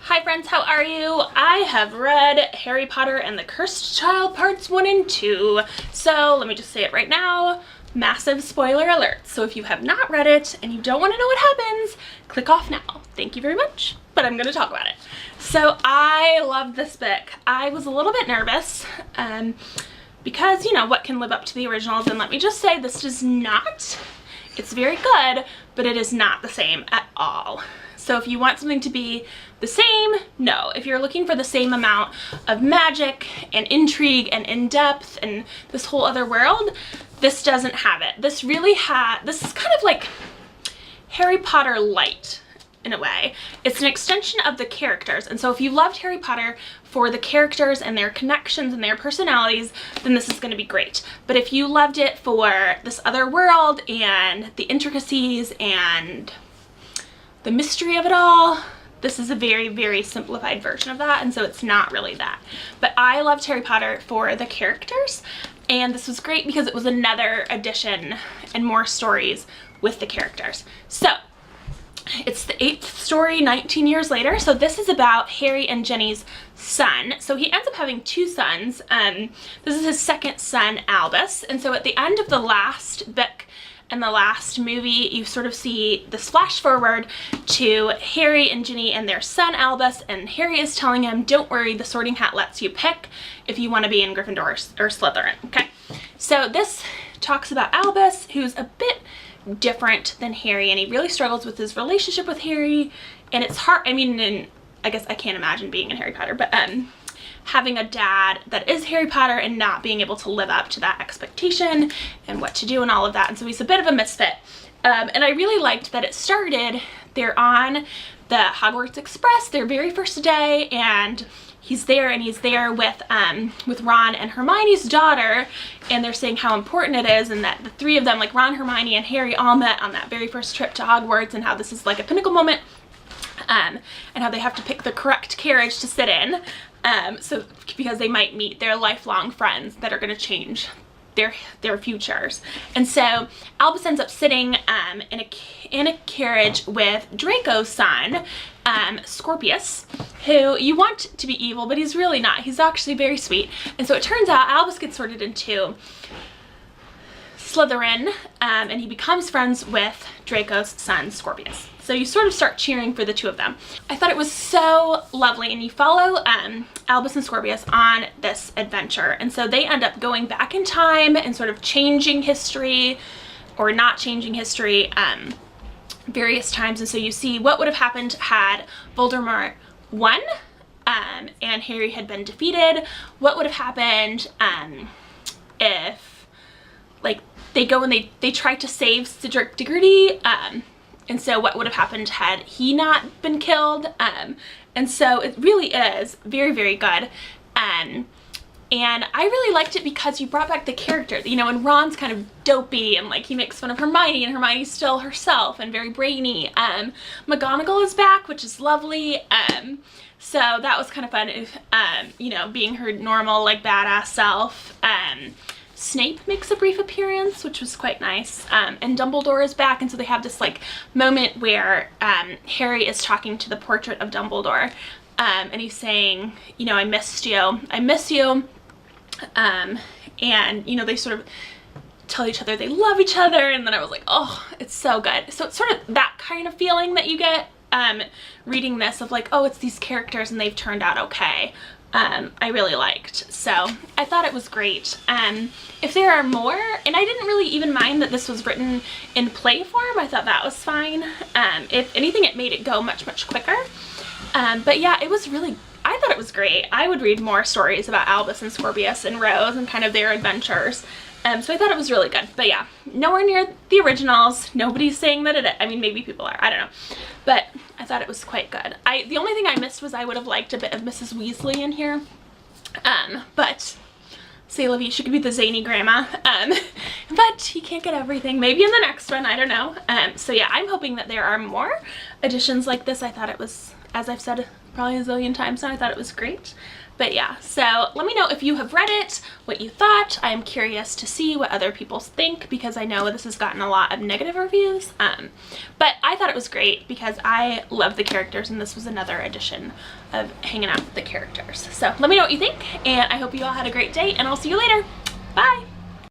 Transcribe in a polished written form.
Hi friends, how are you? I have read Harry Potter and the Cursed Child parts 1 and 2. So let me just say it right now, massive spoiler alert. So if you have not read it and you don't want to know what happens, click off now. Thank you very much, but I'm going to talk about it. So I loved this book. I was a little bit nervous because, you know, what can live up to the originals, and let me just say this does not. It's very good, but it is not the same at all. So if you want something to be the same, no. If you're looking for the same amount of magic and intrigue and in-depth and this whole other world, this doesn't have it. This is kind of like Harry Potter light in a way. It's an extension of the characters. And so if you loved Harry Potter for the characters and their connections and their personalities, then this is going to be great. But if you loved it for this other world and the intricacies and the mystery of it all, this is a very, very simplified version of that, and so it's not really that. But I loved Harry Potter for the characters, and this was great because it was another addition and more stories with the characters. So it's the 8th story 19 years later. So this is about Harry and Ginny's son. So he ends up having 2 sons. This is his second son, Albus. And so at the end of the last book and the last movie, you sort of see this flash forward to Harry and Ginny and their son Albus, and Harry is telling him, don't worry, the Sorting Hat lets you pick if you want to be in Gryffindor or Slytherin, okay? So this talks about Albus, who's a bit different than Harry, and he really struggles with his relationship with Harry, and it's hard, I mean, and I guess I can't imagine being in Harry Potter, but having a dad that is Harry Potter and not being able to live up to that expectation and what to do and all of that. And so he's a bit of a misfit. And I really liked that it started, they're on the Hogwarts Express, their very first day, and he's there with Ron and Hermione's daughter, and they're saying how important it is, and that the 3 of them, like Ron, Hermione, and Harry, all met on that very first trip to Hogwarts, and how this is like a pinnacle moment, and how they have to pick the correct carriage to sit in. So because they might meet their lifelong friends that are going to change their futures. And so Albus ends up sitting in a carriage with Draco's son, Scorpius, who you want to be evil, but he's really not. He's actually very sweet. And so it turns out Albus gets sorted into Slytherin, and he becomes friends with Draco's son, Scorpius. So you sort of start cheering for the 2 of them. I thought it was so lovely, and you follow Albus and Scorpius on this adventure. And so they end up going back in time and sort of changing history or not changing history various times. And so you see what would have happened had Voldemort won and Harry had been defeated. What would have happened if, like, they go and they try to save Cedric Diggory, and so what would have happened had he not been killed. And so it really is very, very good. And I really liked it because you brought back the characters, you know, and Ron's kind of dopey and like he makes fun of Hermione, and Hermione's still herself and very brainy. McGonagall is back, which is lovely. So that was kind of fun, you know, being her normal, like, badass self. Snape makes a brief appearance, which was quite nice, and Dumbledore is back, and so they have this like moment where Harry is talking to the portrait of Dumbledore, and he's saying, you know, I miss you, and you know, they sort of tell each other they love each other, and then I was like, oh, it's so good. So it's sort of that kind of feeling that you get reading this, of like, oh, it's these characters and they've turned out okay. I really liked. So I thought it was great. If there are more, and I didn't really even mind that this was written in play form, I thought that was fine. If anything, it made it go much, much quicker. But yeah, it was really, I thought it was great. I would read more stories about Albus and Scorpius and Rose and kind of their adventures. So I thought it was really good. But yeah, nowhere near the originals. Nobody's saying that it is. I mean, maybe people are, I don't know. But I thought it was quite good. The only thing I missed was I would have liked a bit of Mrs. Weasley in here. But say la vie, she could be the zany grandma. But you can't get everything. Maybe in the next one, I don't know. So yeah, I'm hoping that there are more editions like this. I thought it was, as I've said probably a zillion times now. I thought it was great. But yeah, so let me know if you have read it, what you thought. I'm curious to see what other people think because I know this has gotten a lot of negative reviews. But I thought it was great because I love the characters and this was another edition of hanging out with the characters. So let me know what you think and I hope you all had a great day and I'll see you later. Bye!